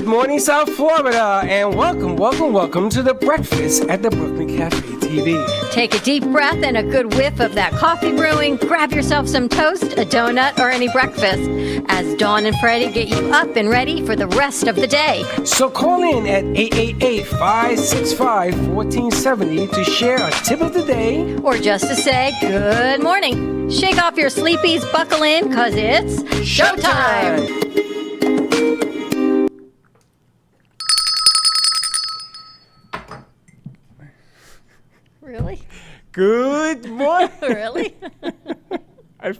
Good morning, South Florida, and welcome to the breakfast at the Brooklyn Cafe TV. Take a deep breath and a good whiff of that coffee brewing. Grab yourself some toast, a donut, or any breakfast as Dawn and Freddie get you up and ready for the rest of the day. So call in at 888-565-1470 to share a tip of the day. Or just to say good morning. Shake off your sleepies, buckle in, because it's showtime. Really? Good morning. Really? I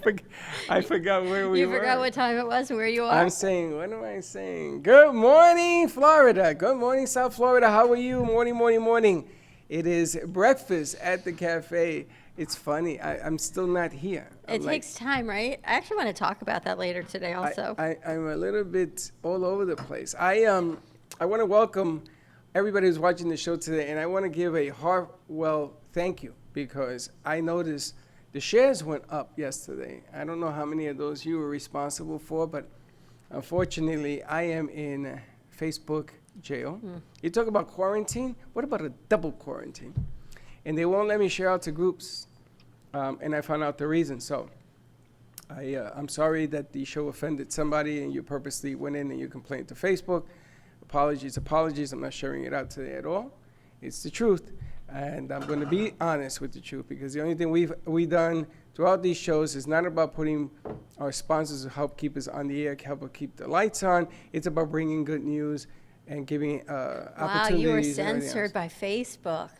forgot where we were. You forgot what time it was and where you are? I'm saying, what am I saying? Good morning, Florida. Good morning, South Florida. How are you? Morning. It is breakfast at the cafe. It's funny. I'm still not here. It takes time, right? I actually want to talk about that later today also. I'm a little bit all over the place. I want to welcome everybody who's watching the show today, and I want to give a heartfelt thank you because I noticed the shares went up yesterday. I don't know how many of those you were responsible for, but unfortunately, I am in Facebook jail. You talk about quarantine. What about a double quarantine? And they won't let me share out to groups, and I found out the reason. So I'm sorry that the show offended somebody and you purposely went in and you complained to Facebook. Apologies. I'm not sharing it out today at all. It's the truth. And I'm going to be honest with the truth because the only thing we've done throughout these shows is not about putting our sponsors to help keep us on the air, help keep the lights on. It's about bringing good news and giving opportunities. Wow, you were censored by Facebook.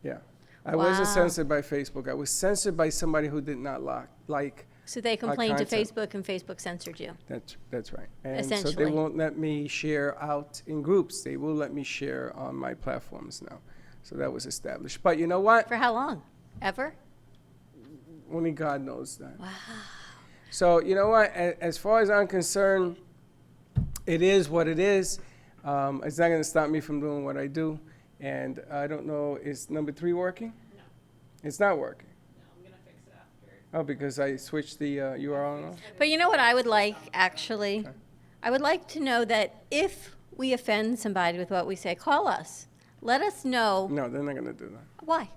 Yeah. I wasn't censored by Facebook. I was censored by somebody who did not like. So they complained to Facebook and Facebook censored you. That's right. And essentially. So they won't let me share out in groups. They will let me share on my platforms now. So that was established. But you know what? For how long? Ever? Only God knows that. Wow. So you know what? As far as I'm concerned, it is what it is. It's not going to stop me from doing what I do. And I don't know, is number 3 working? No. It's not working. No, I'm going to fix it after. Oh, because I switched the URL now? But you know what I would like, actually? Okay. I would like to know that if we offend somebody with what we say, call us. Let us know. No, they're not going to do that. Why?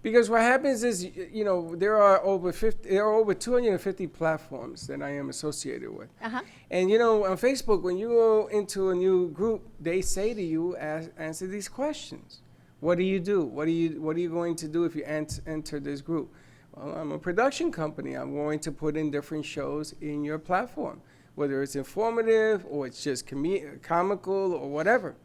Because what happens is, you know, there are over 250 platforms that I am associated with. Uh-huh. And, you know, on Facebook, when you go into a new group, they say to you, answer these questions. What do you do? What are you going to do if you enter this group? Well, I'm a production company. I'm going to put in different shows in your platform, whether it's informative or it's just comical or whatever.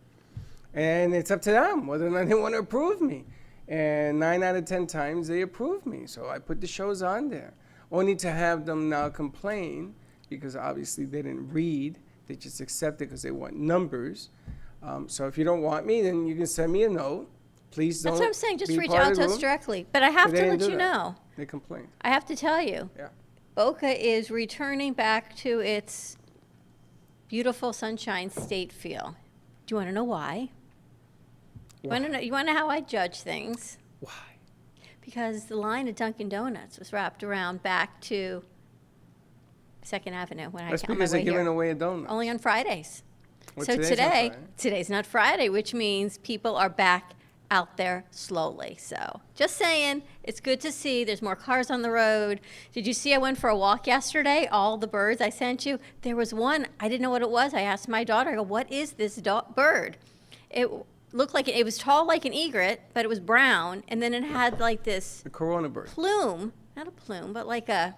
And it's up to them whether or not they want to approve me. And 9 out of 10 times they approve me. So I put the shows on there. Only to have them now complain because obviously they didn't read. They just accept it because they want numbers. So if you don't want me, then you can send me a note. Please don't. That's what I'm saying. Just reach out to us directly. But I have to let you know. They complain. I have to tell you. Yeah. Boca is returning back to its beautiful Sunshine State feel. Do you want to know why? You want to know how I judge things? Why? Because the line at Dunkin' Donuts was wrapped around back to 2nd Avenue when That's I came because my they're way giving here. away a donut. Only on Fridays. Well, So today's not Friday, which means people are back out there slowly. So just saying, it's good to see. There's more cars on the road. Did you see I went for a walk yesterday? All the birds I sent you. There was one, I didn't know what it was. I asked my daughter, I go, what is this bird? It looked like it was tall like an egret, but it was brown, and then it had like this The corona bird. plume, not a plume, but like a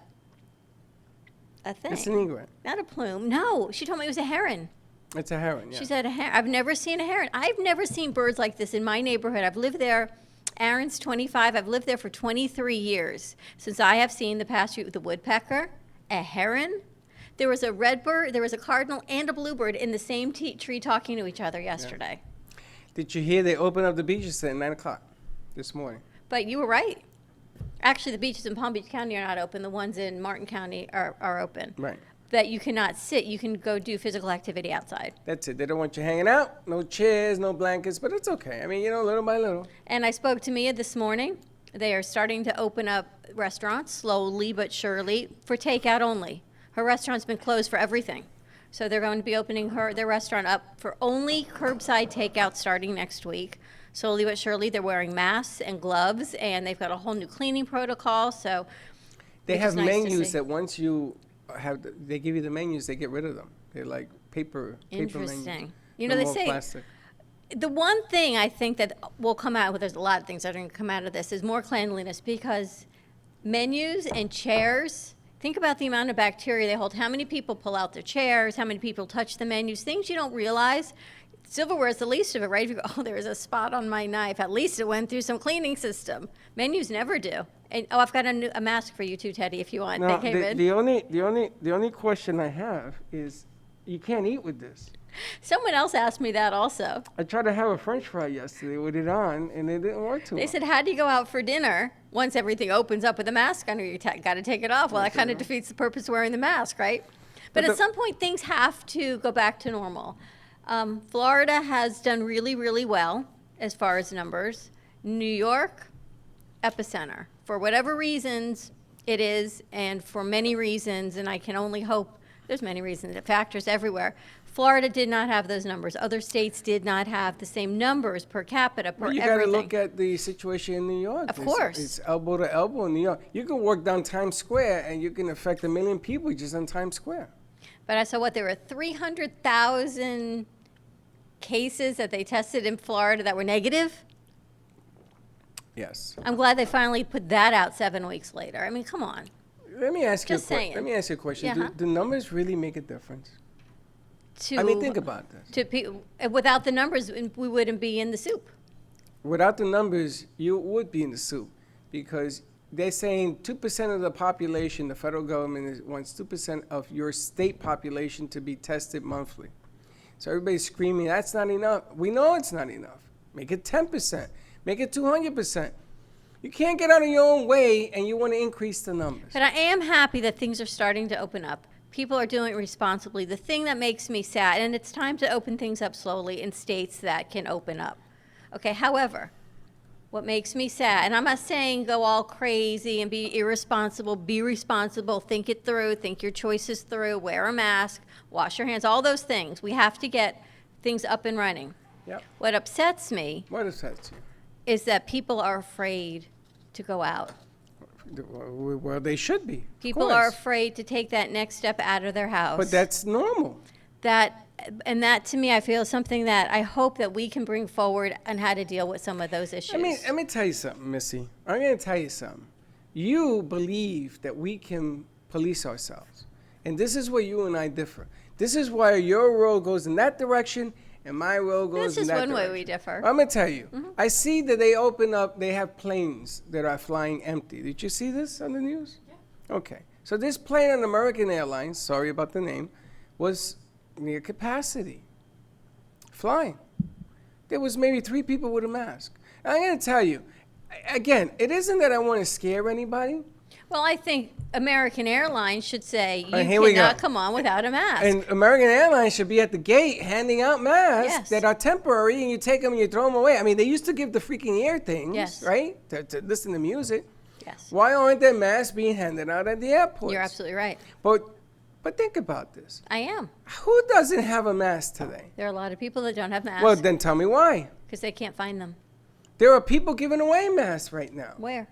thing. It's an egret. Not a plume. No, she told me it was a heron. It's a heron, yeah. She said a heron. I've never seen a heron. I've never seen birds like this in my neighborhood. I've lived there. Aaron's 25. I've lived there for 23 years. Since I have seen the pasture, the woodpecker, a heron. There was a redbird, there was a cardinal, and a bluebird in the same tree talking to each other yesterday. Yeah. Did you hear they opened up the beaches at 9 o'clock this morning? But you were right. Actually, the beaches in Palm Beach County are not open. The ones in Martin County are open. Right. That you cannot sit. You can go do physical activity outside. That's it. They don't want you hanging out. No chairs, no blankets, but it's okay. I mean, you know, little by little. And I spoke to Mia this morning. They are starting to open up restaurants slowly but surely for takeout only. Her restaurant's been closed for everything. So they're going to be opening their restaurant up for only curbside takeout starting next week. Slowly but surely, they're wearing masks and gloves, and they've got a whole new cleaning protocol. So They which have is nice to menus see. that once you they give you the menus, they get rid of them. They're like paper menus. Interesting. No You know, they more say plastic. the one thing I think that will come out, well, there's a lot of things that are going to come out of this, is more cleanliness, because menus and chairs, think about the amount of bacteria they hold. How many people pull out their chairs? How many people touch the menus? Things you don't realize. Silverware is the least of it, right? If you go, oh, there is a spot on my knife. At least it went through some cleaning system. Menus never do. And oh, I've got a mask for you too, Teddy, if you want. No, They came in. the only question I have is, you can't eat with this. Someone else asked me that also. I tried to have a French fry yesterday with it on, and it didn't work too They well. said, how do you go out for dinner once everything opens up with a mask on? You got to take it off. Well, that kind of defeats the purpose of wearing the mask, right? But at some point, things have to go back to normal. Florida has done really, really well as far as numbers. New York, epicenter. For whatever reasons it is, and for many reasons, and I can only hope there's many reasons, factors everywhere. Florida did not have those numbers. Other states did not have the same numbers per capita, per Well, you got to everything. look at the situation in New York. Of course. It's elbow to elbow in New York. You can work down Times Square, and you can affect 1 million people just on Times Square. But I saw what, there were 300,000 cases that they tested in Florida that were negative. Yes. I'm glad they finally put that out 7 weeks later. I mean, come on. Let me ask Just you a saying. Let me ask you a question. Yeah, huh? Do numbers really make a difference? To, I mean, think about this. without the numbers, we wouldn't be in the soup. Without the numbers, you would be in the soup, because they're saying 2% of the population, the federal government wants 2% of your state population to be tested monthly. So everybody's screaming, that's not enough. We know it's not enough. Make it 10%. Make it 200%. You can't get out of your own way, and you want to increase the numbers. But I am happy that things are starting to open up. People are doing it responsibly. The thing that makes me sad, and it's time to open things up slowly in states that can open up. Okay, however, what makes me sad, and I'm not saying go all crazy and be irresponsible, be responsible, think it through, think your choices through, wear a mask, wash your hands, all those things. We have to get things up and running. Yep. What upsets me What does that you? is that people are afraid to go out. Well, they should be. of People are course. afraid to take that next step out of their house. But that's normal. That to me, I feel is something that I hope that we can bring forward on how to deal with some of those issues. Let me tell you something, Missy. I'm going to tell you something. You believe that we can police ourselves. And this is where you and I differ. This is why your road goes in that direction and my road goes That's in just that one direction. way we differ. I'm going to tell you. I see that they open up, they have planes that are flying empty. Did you see this on the news? Yeah. Okay. So this plane on American Airlines, sorry about the name, was near capacity, flying. There was maybe 3 people with a mask. And I'm going to tell you, again, it isn't that I want to scare anybody. Well, I think American Airlines should say you here we cannot go. come on without a mask. And American Airlines should be at the gate handing out masks Yes. that are temporary, and you take them and you throw them away. I mean, they used to give the freaking ear things, Yes. right, to listen to music. Yes, Why aren't there masks being handed out at the airports? you're absolutely right. But think about this. I am. Who doesn't have a mask today? There are a lot of people that don't have masks Well, then tell me why. because they can't find them. There are people giving away masks right now. Where?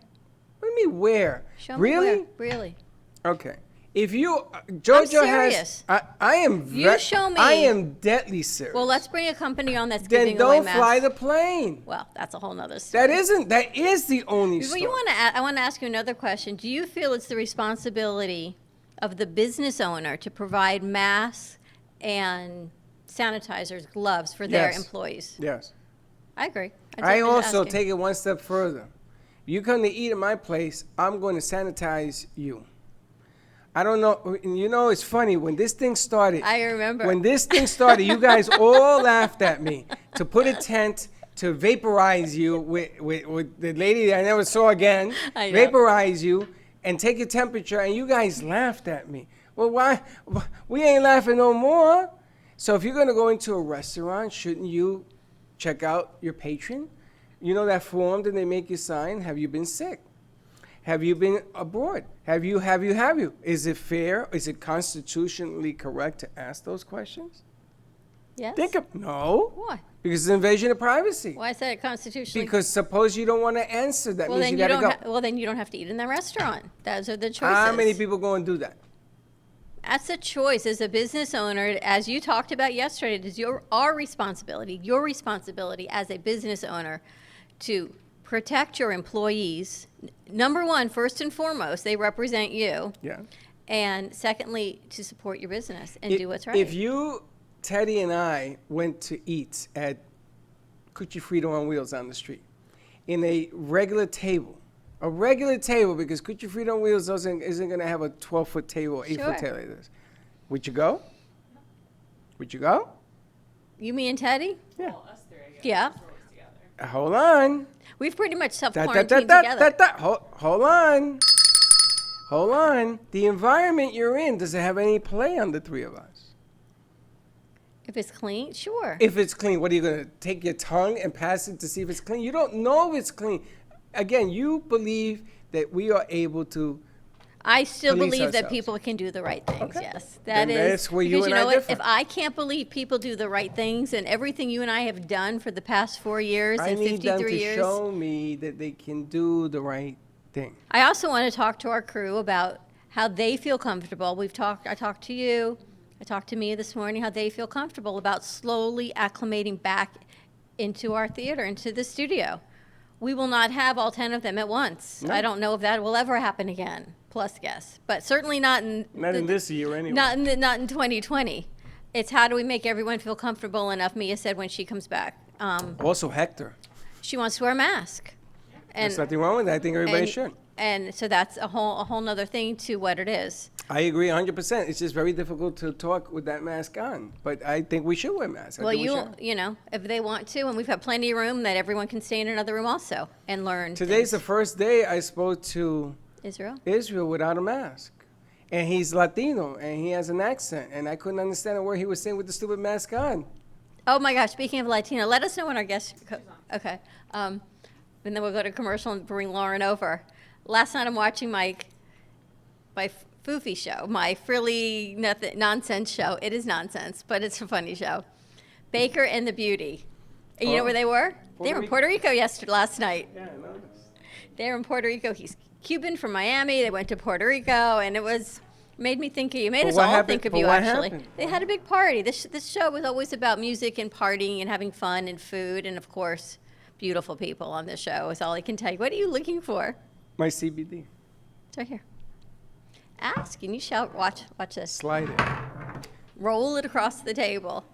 What do you mean where? Show Really? me where. Really? Okay. If you, Georgia serious. has, I am. You show me- I am deadly serious. Well, let's bring a company on that's then giving away don't masks. fly the plane. Well, that's a whole nother story. That is the only Well, story. I want to ask you another question. Do you feel it's the responsibility of the business owner to provide masks and sanitizers, gloves for their Yes. employees? Yes. I agree. I I'm just also asking. take it one step further. You come to eat at my place, I'm going to sanitize you. I don't know. You know, it's funny. When this thing started, I remember. When this thing started, you guys all laughed at me to put a tent to vaporize you with the lady that I never saw again, I know. vaporize you and take your temperature, and you guys laughed at me. Well, why? We ain't laughing no more. So if you're going to go into a restaurant, shouldn't you check out your patron? You know that form that they make you sign? Have you been sick? Have you been abroad? Have you? Is it fair? Is it constitutionally correct to ask those questions? Yes? No. Why? Because it's an invasion of privacy. Why is that constitutionally? Because suppose you don't want to answer, that well, means then you you got to don't. go. Well, then you don't have to eat in that restaurant. Those are the choices. How many people go and do that? That's a choice as a business owner, as you talked about yesterday. It is your responsibility as a business owner to protect your employees. Number one, first and foremost, they represent you. Yeah. And secondly, to support your business and do what's right. If you, Teddy and I went to eat at Cucci Frito on Wheels on the street in a regular table, because Cucci Frito on Wheels isn't going to have a 12-foot table, 8-foot Sure. table like this. Would you go? Would you go? You, me, and Teddy? Yeah. Well, us three, I guess. Yeah. We're always together. Hold on. We've pretty much Da, da, da, self-quarantined da, together. da, da. Hold on. Hold on. The environment you're in, does it have any play on the three of us? If it's clean, sure. If it's clean, what are you going to take your tongue and pass it to see if it's clean? You don't know if it's clean. Again, you believe that we are able to. I still police believe that ourselves. people can do the right things, Okay. yes. Then That is, that's where you because and you know I what? differ. If I can't believe people do the right things and everything you and I have done for the past 4 years I and need them 53 to years. show me that they can do the right thing. I also want to talk to our crew about how they feel comfortable. I talked to you, I talked to Mia this morning, how they feel comfortable about slowly acclimating back into our theater, into the studio. We will not have all 10 of them at once. No. I don't know if that will ever happen again, plus guests, but certainly not in Not in this year anyway. not in 2020. It's how do we make everyone feel comfortable enough, Mia said when she comes back. Also, Hector. She wants to wear a mask. There's nothing wrong with that. I think everybody and, should. And so that's a whole nother thing to what it is. I agree 100%. It's just very difficult to talk with that mask on. But I think we should wear masks. I Well, think we should. you know, if they want to, and we've got plenty of room that everyone can stay in another room also and learn. Today's the things. first day I spoke to Israel. Israel without a mask. And he's Latino, and he has an accent. And I couldn't understand a word he was saying with the stupid mask on. Oh my gosh! Speaking of Latino, let us know when our guests. Okay, and then we'll go to commercial and bring Lauren over. Last night I'm watching my Foofy show, my frilly nonsense show. It is nonsense, but it's a funny show. Baker and the Beauty. And you know Oh. where they were? They were in Rico. Puerto Rico last night. Yeah, I noticed. They were in Puerto Rico. He's Cuban from Miami. They went to Puerto Rico, and it made me think of you. Made But us what all happened- think of but you, what actually. happened? They had a big party. This show was always about music and partying and having fun and food, and of course, beautiful people on the show is all I can tell you. What are you looking for? My CBD. It's right here. Ask and you shall watch this. Slide it. Roll it across the table.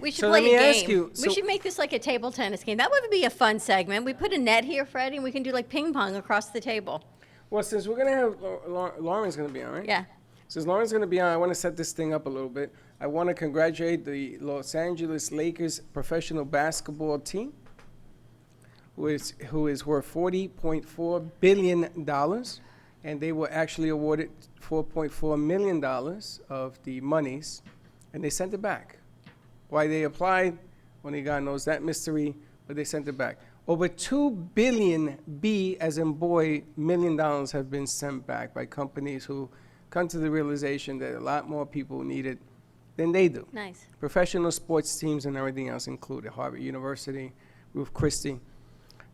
We should So play let me a ask game. you, We so- should make this like a table tennis game. That would be a fun segment. We put a net here, Freddie, and we can do like ping pong across the table. Well, since we're going to have Lauren's going to be on, right? Yeah. Since Lauren's going to be on, I want to set this thing up a little bit. I want to congratulate the Los Angeles Lakers professional basketball team, who is worth $40.4 billion, and they were actually awarded $4.4 million of the monies, and they sent it back. Why they applied, only God knows that mystery, but they sent it back. Over 2 billion B, as in boy, million dollars have been sent back by companies who come to the realization that a lot more people need it than they do. Nice. Professional sports teams and everything else included, Harvard University, Ruth Christie.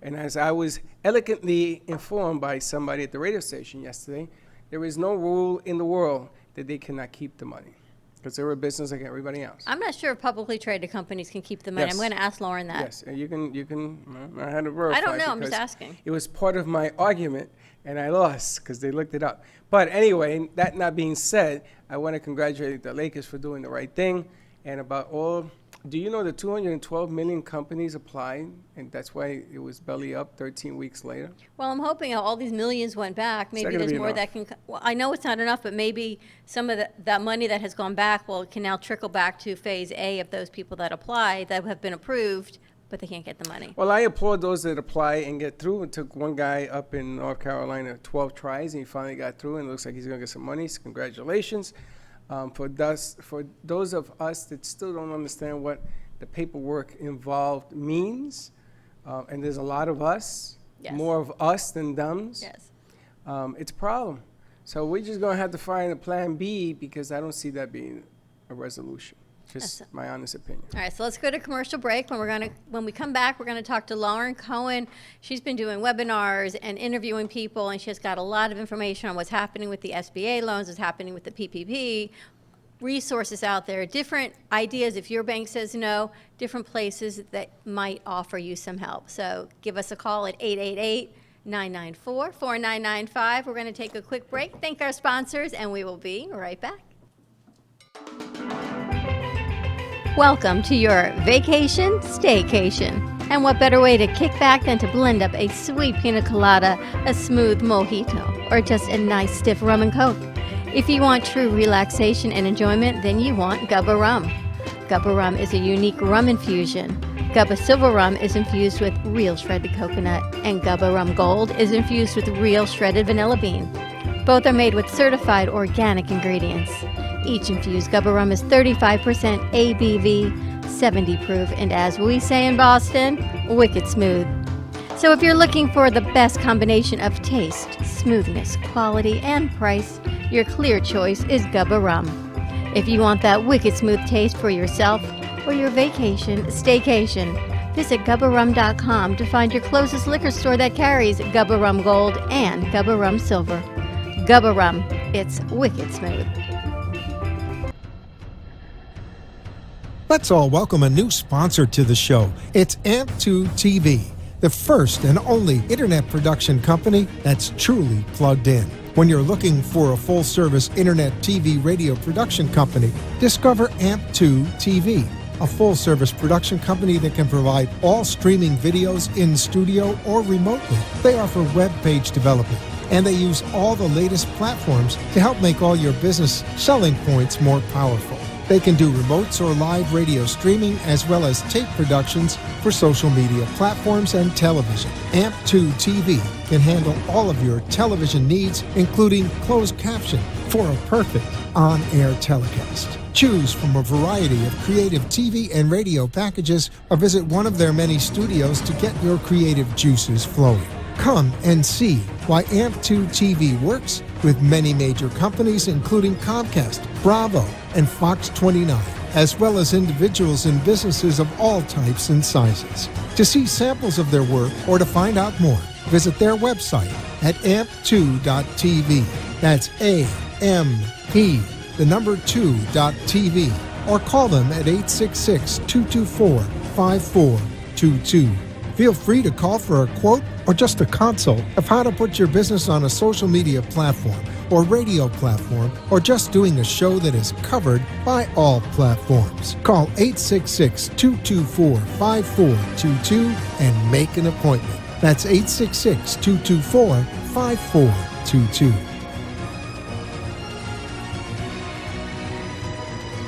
And as I was elegantly informed by somebody at the radio station yesterday, there is no rule in the world that they cannot keep the money, because they're a business like everybody else. I'm not sure if publicly traded companies can keep the money. Yes. I'm going to ask Lauren that. Yes, and you can, I had to verify. I don't know. I'm just because asking. It was part of my argument, and I lost because they looked it up. But anyway, that not being said, I want to congratulate the Lakers for doing the right thing. And about all, do you know that 212 million companies applied, and that's why it was belly up 13 weeks later? Well, I'm hoping all these millions went back. Maybe gonna there's be more enough. that can. Well, I know it's not enough, but maybe some of that money that has gone back can now trickle back to phase A of those people that apply that have been approved, but they can't get the money. Well, I applaud those that apply and get through. It took one guy up in North Carolina 12 tries, and he finally got through, and it looks like he's going to get some money. So congratulations. For those of us that still don't understand what the paperwork involved means, and there's a lot of us, Yes. more of us than thems, Yes. it's a problem. So we're just going to have to find a plan B because I don't see that being a resolution. Just That's- my honest opinion. All right, so let's go to commercial break. When we come back, we're gonna talk to Lauren Cohen. She's been doing webinars and interviewing people, and she has got a lot of information on what's happening with the SBA loans, what's happening with the PPP, resources out there, different ideas. If your bank says no, different places that might offer you some help. So give us a call at 888-994-4995. We're gonna take a quick break, thank our sponsors, and we will be right back. Welcome to your vacation staycation. And what better way to kick back than to blend up a sweet pina colada, a smooth mojito, or just a nice stiff rum and coke. If you want true relaxation and enjoyment, then you want Gubba Rum. Gubba Rum is a unique rum infusion. Gubba Silver Rum is infused with real shredded coconut, and Gubba Rum Gold is infused with real shredded vanilla bean. Both are made with certified organic ingredients. Each infused Gubba Rum is 35% ABV, 70 proof, and as we say in Boston, wicked smooth. So if you're looking for the best combination of taste, smoothness, quality, and price, your clear choice is Gubba Rum. If you want that wicked smooth taste for yourself or your vacation staycation, visit GubbaRum.com to find your closest liquor store that carries Gubba Rum Gold and Gubba Rum Silver. Gubba Rum, it's wicked smooth. Let's all welcome a new sponsor to the show. It's AMP2 TV, the first and only internet production company that's truly plugged in. When you're looking for a full-service internet TV radio production company, discover AMP2 TV, a full-service production company that can provide all streaming videos in studio or remotely. They offer web page development, and they use all the latest platforms to help make all your business selling points more powerful. They can do remotes or live radio streaming as well as tape productions for social media platforms and television. AMP2 TV can handle all of your television needs, including closed caption for a perfect on-air telecast. Choose from a variety of creative TV and radio packages or visit one of their many studios to get your creative juices flowing. Come and see why AMP2 TV works with many major companies including Comcast, Bravo, and Fox 29, as well as individuals and businesses of all types and sizes. To see samples of their work or to find out more, visit their website at amp2.tv. That's AMP, the number 2.tv, or call them at 866-224-5422. Feel free to call for a quote or just a consult of how to put your business on a social media platform or radio platform, or just doing a show that is covered by all platforms. Call 866-224-5422 and make an appointment. That's 866-224-5422.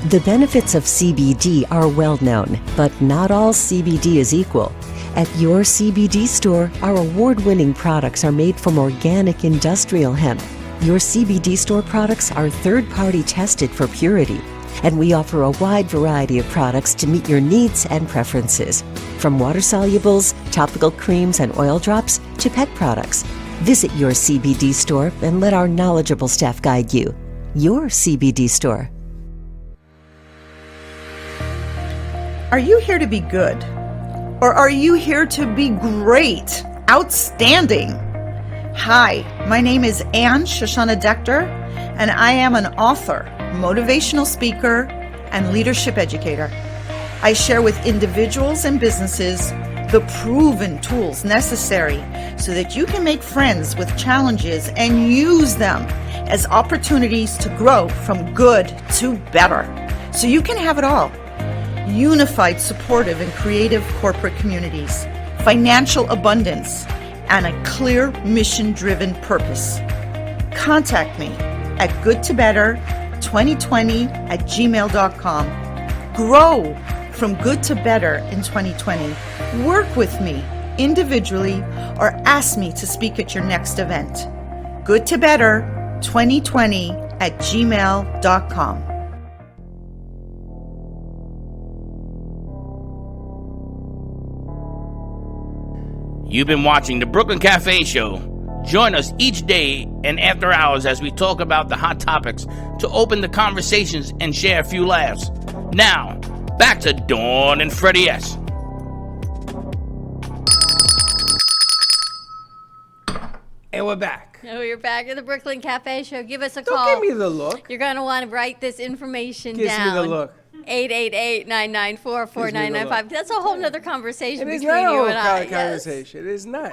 The benefits of CBD are well known, but not all CBD is equal. At your CBD store, our award-winning products are made from organic industrial hemp. Your CBD store products are third-party tested for purity, and we offer a wide variety of products to meet your needs and preferences. From water solubles, topical creams and oil drops, to pet products. Visit your CBD store and let our knowledgeable staff guide you. Your CBD store. Are you here to be good? Or are you here to be great, outstanding? Hi, my name is Anne Shoshana Dector, and I am an author, motivational speaker, and leadership educator. I share with individuals and businesses the proven tools necessary so that you can make friends with challenges and use them as opportunities to grow from good to better, so you can have it all. Unified, supportive, and creative corporate communities, financial abundance, and a clear mission-driven purpose. Contact me at goodtobetter2020@gmail.com. Grow from good to better in 2020. Work with me individually or ask me to speak at your next event. goodtobetter2020@gmail.com. You've been watching the Brooklyn Cafe Show. Join us each day and after hours as we talk about the hot topics to open the conversations and share a few laughs. Now, back to Dawn and Freddie S. And we're back. Oh, you're back at the Brooklyn Cafe Show. Give us a Don't call. give me the look. You're going to want to write this information Gives down. me the look. 888-994-4995. That's a whole nother conversation It is between not a you whole and I. Yes. conversation. It is not.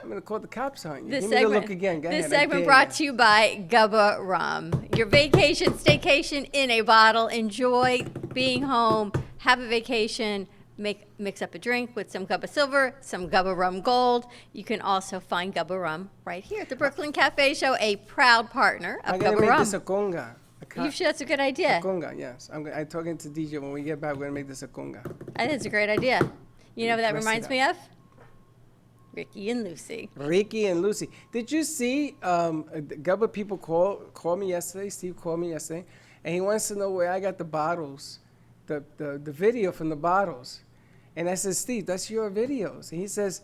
I'm going to call the cops on you. This Give me the look again. Go this ahead. I segment dare brought you. to you by Gubba Rum. Your vacation, staycation in a bottle. Enjoy being home. Have a vacation. Mix up a drink with some Gubba Silver, some Gubba Rum Gold. You can also find Gubba Rum right here at the Brooklyn Cafe Show, a proud partner of I'm going to Gubba make Rum. this a conga. That's a good idea. A conga, yes. I'm talking to DJ. When we get back, we're going to make this a conga. I think it's a great idea. You know what that Dress it reminds up. me of? Ricky and Lucy. Ricky and Lucy. Did you see Gubba people call me yesterday? Steve called me yesterday, and he wants to know where I got the bottles, the video from the bottles. And I said, Steve, that's your videos. And he says,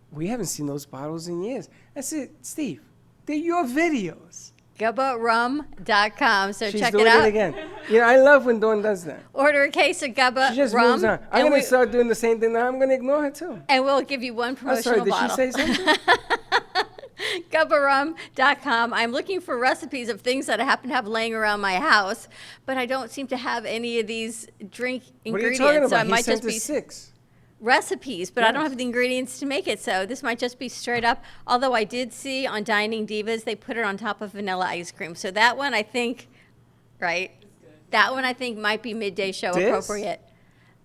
we haven't seen those bottles in years. I said, Steve, they're your videos. GubbaRum.com. So She's check doing it out. again. You know, I love when Dawn does that. Order a case of Gubba She just Rum. moves on. I'm and going to start doing the same thing now. I'm going to ignore her, too. And we'll give you one I'm promotional sorry, did bottle. she say something? GubbaRum.com. I'm looking for recipes of things that I happen to have laying around my house, but I don't seem to have any of these drink What are you ingredients. talking So about? it might He sent just be us 6. recipes, but I don't Yes. have the ingredients to make it. So this might just be straight up. Although I did see on Dining Divas, they put it on top of vanilla ice cream. So that one I think, right? That one I think might be midday show This? appropriate.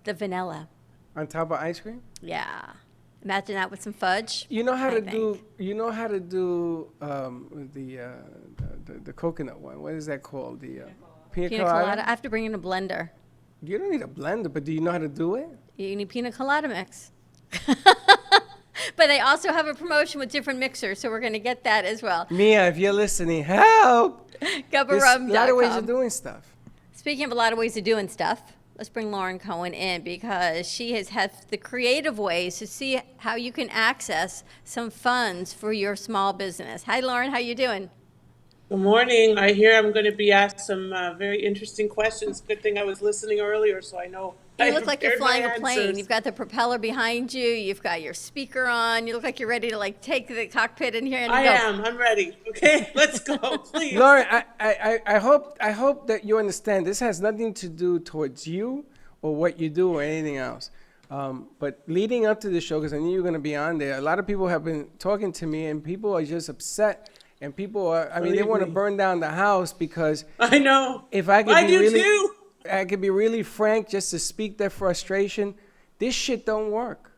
The vanilla. On top of ice cream? Yeah. Imagine that with some fudge. You know how I to think. do. You know how to do the coconut one. What is that called? The pina Pina colada. colada. I have to bring in a blender. You don't need a blender, but do you know how to do it? You need pina colada mix. But they also have a promotion with different mixers, so we're going to get that as well. Mia, if you're listening, help! There's a lot of ways of GubbaRum.com. doing stuff. Speaking of a lot of ways of doing stuff, let's bring Lauren Cohen in because she has had the creative ways to see how you can access some funds for your small business. Hi, Lauren. How you doing? Good morning. I hear I'm going to be asked some very interesting questions. Good thing I was listening earlier, so I know. You I look like you're prepared my flying a plane. answers. You've got the propeller behind you. You've got your speaker on. You look like you're ready to like take the cockpit in here and I go. am. I'm ready. Okay, let's go, please. Lauren, I hope that you understand. This has nothing to do towards you or what you do or anything else. But leading up to the show, because I knew you were going to be on there, a lot of people have been talking to me, and people are just upset. And people are, I mean, they Believe want to me. burn down the house because I know. if I could I be do really, too. I could be really frank, just to speak their frustration. This shit don't work.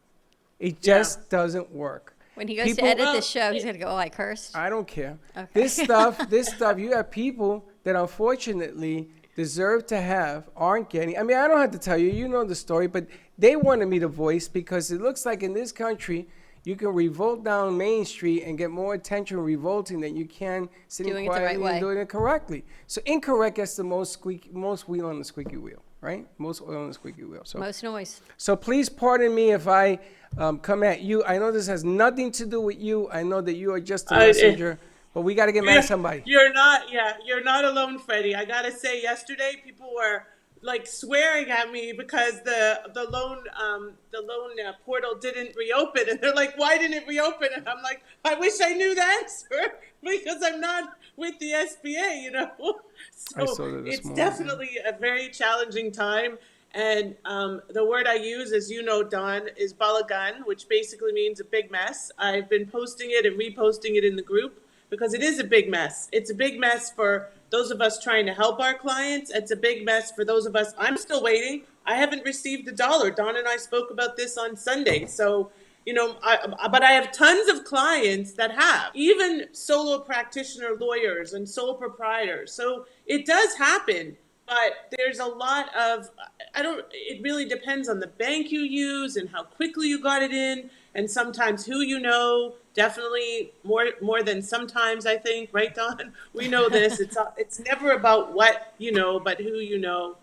It just doesn't work. When he goes People- to edit Well, the show, he's going to go, oh, I cursed. I don't care. Okay. This stuff, you have people that unfortunately deserve to have, aren't getting. I mean, I don't have to tell you, you know the story, but they wanted me to voice because it looks like in this country, you can revolt down Main Street and get more attention revolting than you can sitting Doing it the right quietly way. and doing it correctly. So incorrect gets the most wheel on the squeaky wheel, right? Most oil on the squeaky wheel. So Most noise. so please pardon me if I come at you. I know this has nothing to do with you. I know that you are just a messenger, but we got to get mad at somebody. You're not alone, Freddie. I gotta say, yesterday people were like swearing at me because the loan portal didn't reopen, and they're like, "Why didn't it reopen?" And I'm like, "I wish I knew the answer because I'm not with the SBA, you know." I So saw that this it's morning. definitely a very challenging time. And the word I use, as you know, Don, is balagan, which basically means a big mess. I've been posting it and reposting it in the group because it is a big mess. It's a big mess for those of us trying to help our clients. It's a big mess for those of us. I'm still waiting. I haven't received $1. Don and I spoke about this on Sunday. So, you know, but I have tons of clients that have, even solo practitioner lawyers and sole proprietors. So it does happen. But there's a lot of, it really depends on the bank you use and how quickly you got it in, and sometimes who you know, definitely more than sometimes, I think, right, Don? We know this. It's never about what you know, but who you know.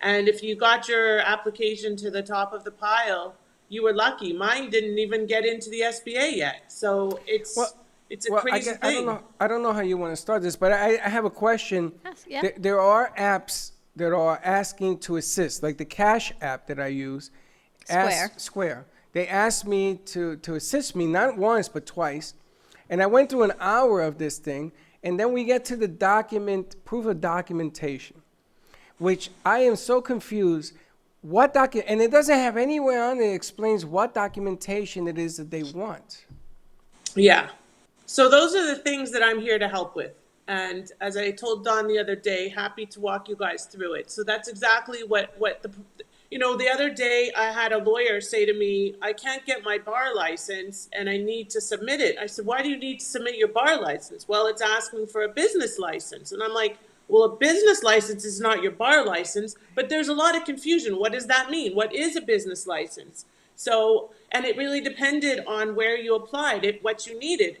And if you got your application to the top of the pile, you were lucky. Mine didn't even get into the SBA yet. So it's Well, a Well, crazy thing. I don't know how you want to start this, but I have a question. Yes, yeah. There are apps that are asking to assist, like the Cash app that I use. Square. They asked me to assist me, not once, but twice. And I went through an hour of this thing, and then we get to the proof of documentation, which I am so confused. And it doesn't have anywhere on it that explains what documentation it is that they want. Yeah. So those are the things that I'm here to help with. And as I told Don the other day, happy to walk you guys through it. So that's exactly what the other day I had a lawyer say to me, I can't get my bar license and I need to submit it. I said, why do you need to submit your bar license? Well, it's asking for a business license. And I'm like, well, a business license is not your bar license, but there's a lot of confusion. What does that mean? What is a business license? So, and it really depended on where you applied it, what you needed.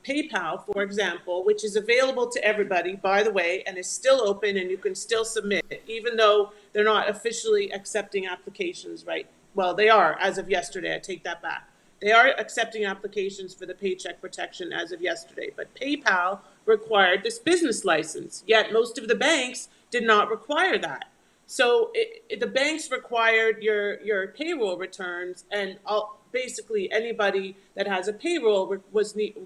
PayPal, for example, which is available to everybody, by the way, and is still open and you can still submit it, even though they're not officially accepting applications, right? Well, they are as of yesterday. I take that back. They are accepting applications for the Paycheck Protection as of yesterday, but PayPal required this business license, yet most of the banks did not require that. So the banks required your payroll returns, and basically anybody that has a payroll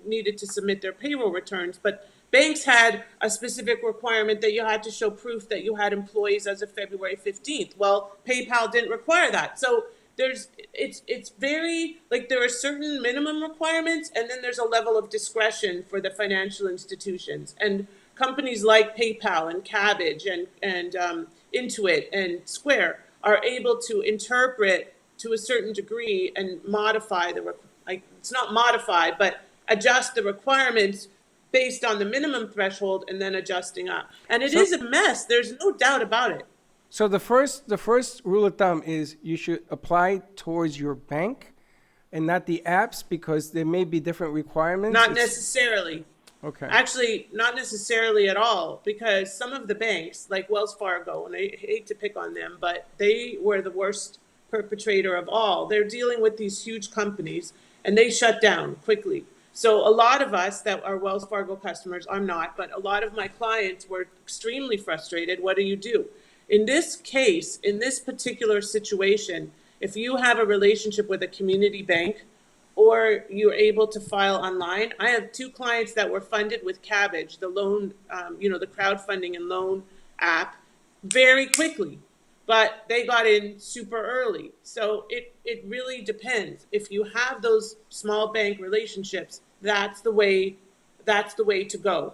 needed to submit their payroll returns. But banks had a specific requirement that you had to show proof that you had employees as of February 15th. Well, PayPal didn't require that. So it's very, like, there are certain minimum requirements, and then there's a level of discretion for the financial institutions. And companies like PayPal and Kabbage and Intuit and Square are able to interpret to a certain degree and modify it's not modify, but adjust the requirements based on the minimum threshold and then adjusting up. And it is a mess. There's no doubt about it. So the first rule of thumb is you should apply towards your bank and not the apps, because there may be different requirements. Not necessarily. Okay. Actually, not necessarily at all, because some of the banks, like Wells Fargo, and I hate to pick on them, but they were the worst perpetrator of all. They're dealing with these huge companies, and they shut down quickly. So a lot of us that are Wells Fargo customers, I'm not, but a lot of my clients were extremely frustrated. What do you do? In this case, in this particular situation, if you have a relationship with a community bank, or you're able to file online. I have 2 clients that were funded with Kabbage, the loan, the crowdfunding and loan app, very quickly, but they got in super early. So it really depends. If you have those small bank relationships, that's the way to go.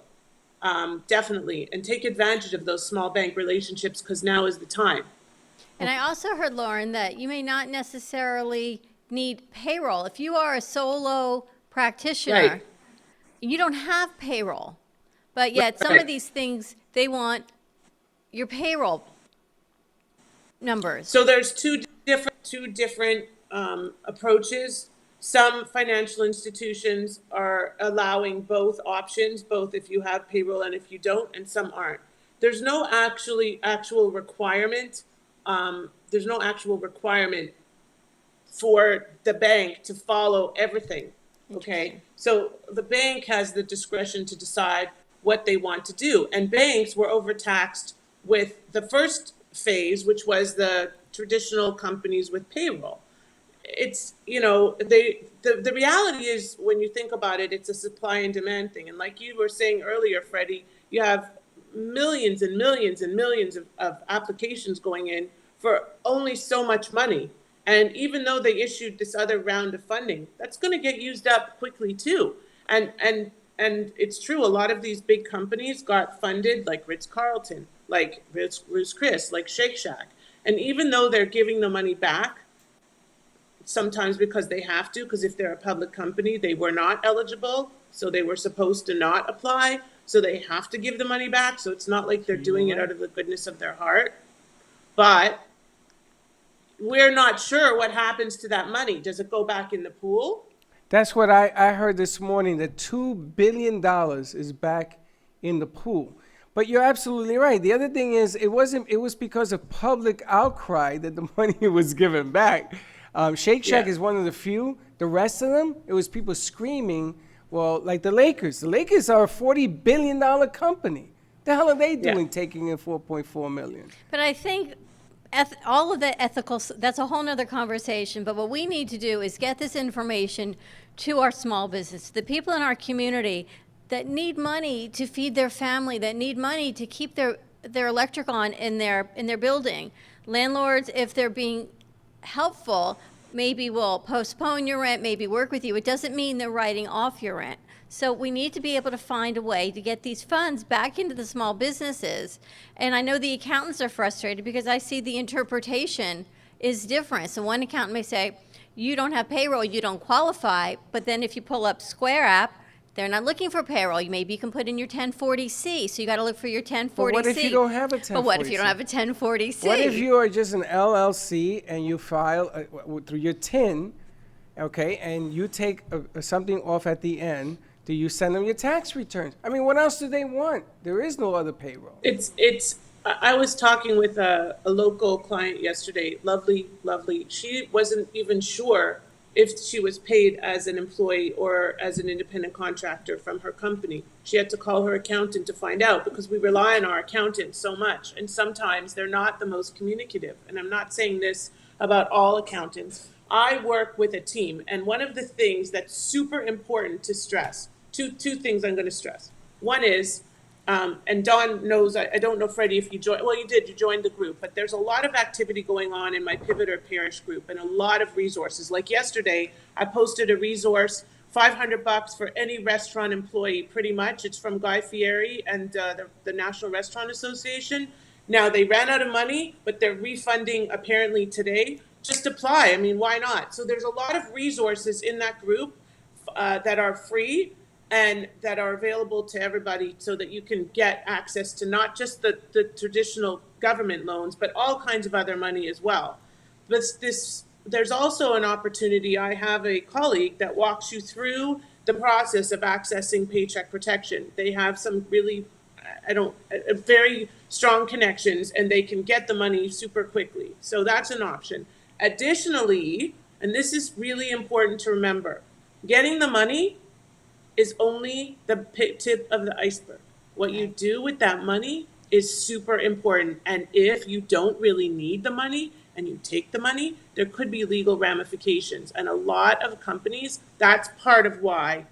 Definitely. And take advantage of those small bank relationships, because now is the time. And I also heard, Lauren, that you may not necessarily need payroll. If you are a solo practitioner, Right. you don't have payroll. But yet some of these things, they want your payroll numbers. So there's two different approaches. Some financial institutions are allowing both options, both if you have payroll and if you don't, and some aren't. There's no actual requirement. There's no actual requirement for the bank to follow everything. Okay, so the bank has the discretion to decide what they want to do, and banks were overtaxed with the first phase, which was the traditional companies with payroll. It's, the reality is, when you think about it, it's a supply and demand thing. And like you were saying earlier, Freddie, you have millions and millions and millions of applications going in for only so much money. And even though they issued this other round of funding, that's going to get used up quickly too. And it's true, a lot of these big companies got funded, like Ritz-Carlton, like Ruth's Chris, like Shake Shack. And even though they're giving the money back, sometimes because they have to, because if they're a public company, they were not eligible, so they were supposed to not apply, so they have to give the money back. So it's not like they're doing it out of the goodness of their heart. But we're not sure what happens to that money. Does it go back in the pool? That's what I heard this morning, that $2 billion is back in the pool. But you're absolutely right. The other thing is, it was because of public outcry that the money was given back. Shake Shack Yeah. is one of the few. The rest of them, it was people screaming, well, like the Lakers. The Lakers are a $40 billion company. The hell are they doing taking in $4.4 million? But I think all of the ethical, that's a whole nother conversation. But what we need to do is get this information to our small business, the people in our community that need money to feed their family, that need money to keep their electric on in their building. Landlords, if they're being helpful, maybe will postpone your rent, maybe work with you. It doesn't mean they're writing off your rent. So we need to be able to find a way to get these funds back into the small businesses. And I know the accountants are frustrated because I see the interpretation is different. So one accountant may say, you don't have payroll, you don't qualify. But then if you pull up Square app, they're not looking for payroll. Maybe you can put in your 1040C. So you got to look for your 1040C. But what if you don't have a 1040C? But what if you don't have a 1040C? What if you are just an LLC and you file through your TIN, okay, and you take something off at the end? Do you send them your tax returns? I mean, what else do they want? There is no other payroll. I was talking with a local client yesterday, lovely. She wasn't even sure if she was paid as an employee or as an independent contractor from her company. She had to call her accountant to find out because we rely on our accountants so much. And sometimes they're not the most communicative. And I'm not saying this about all accountants. I work with a team. And one of the things that's super important to stress, two things I'm going to stress. One is, and Dawn knows, I don't know, Freddie, if you joined, well, you did, you joined the group, but there's a lot of activity going on in my Pivot or Perish group and a lot of resources. Like yesterday, I posted a resource, $500 for any restaurant employee, pretty much. It's from Guy Fieri and the National Restaurant Association. Now, they ran out of money, but they're refunding apparently today. Just apply. I mean, why not? So there's a lot of resources in that group that are free and that are available to everybody so that you can get access to not just the traditional government loans, but all kinds of other money as well. But there's also an opportunity. I have a colleague that walks you through the process of accessing Paycheck Protection. They have some really, very strong connections, and they can get the money super quickly. So that's an option. Additionally, and this is really important to remember, getting the money is only the tip of the iceberg. What you do with that money is super important. And if you don't really need the money and you take the money, there could be legal ramifications. And a lot of companies, that's part of why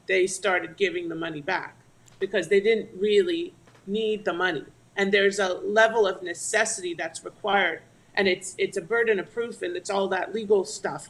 they started giving the money back, because they didn't really need the money. And there's a level of necessity that's required. And it's a burden of proof, and it's all that legal stuff,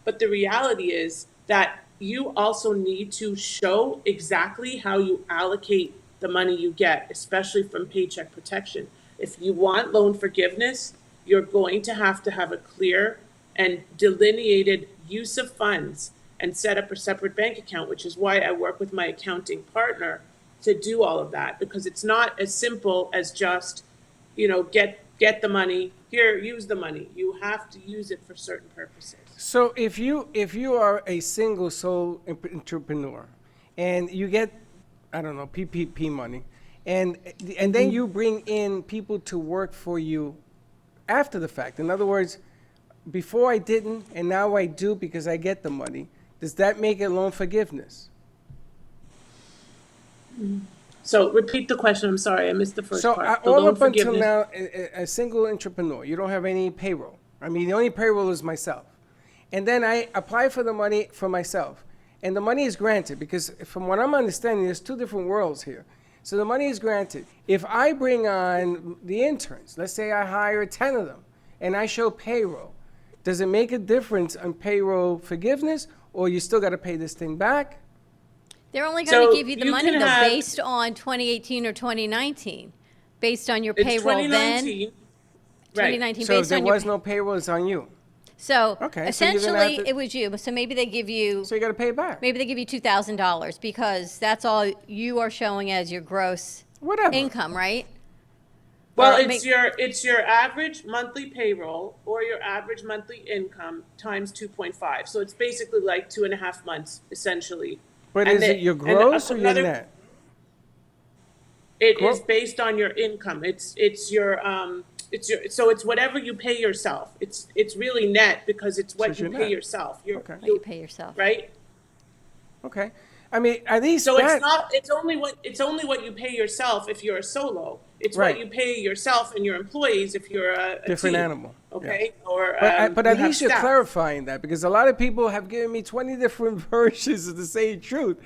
But the reality is that you also need to show exactly how you allocate the money you get, especially from Paycheck Protection. If you want loan forgiveness, you're going to have a clear and delineated use of funds and set up a separate bank account, which is why I work with my accounting partner to do all of that, because it's not as simple as just, get the money, here, use the money. You have to use it for certain purposes. So if you are a single sole entrepreneur and you get, PPP money, and then you bring in people to work for you after the fact. In other words, before I didn't and now I do because I get the money, does that make it loan forgiveness? So repeat the question. I'm sorry, I missed the first part. All up until now, a single entrepreneur, you don't have any payroll. I mean, the only payroll is myself. And then I apply for the money for myself. And the money is granted because from what I'm understanding, there's two different worlds here. So the money is granted. If I bring on the interns, let's say I hire 10 of them and I show payroll, does it make a difference on payroll forgiveness, or you still got to pay this thing back? They're only going to give you the money, can though, have- based on 2018 or 2019, based on your It's payroll 2019. then. Right. 2019, So if based there on your was no payroll, it's on you. So Okay, so you're gonna have essentially, to- it was you. So maybe they give you So you got to pay it back. $2,000 because that's all you are showing as your gross Whatever. income, right? Well, Or it's your average monthly payroll or your average monthly income times 2.5. So it's basically like 2.5 months, essentially. But And is the- it your and gross or your another- net? It Cool. is based on your income. So it's whatever you pay yourself. It's really net because it's what it's you your pay net. yourself. Okay. What you pay yourself. Right? Okay. I mean, are these So bad? it's only what you pay yourself if you're a solo. It's Right. what you pay yourself and your employees if you're a Different team, animal, okay? Or But at you have least you're staff. clarifying that, because a lot of people have given me 20 different versions of the same truth.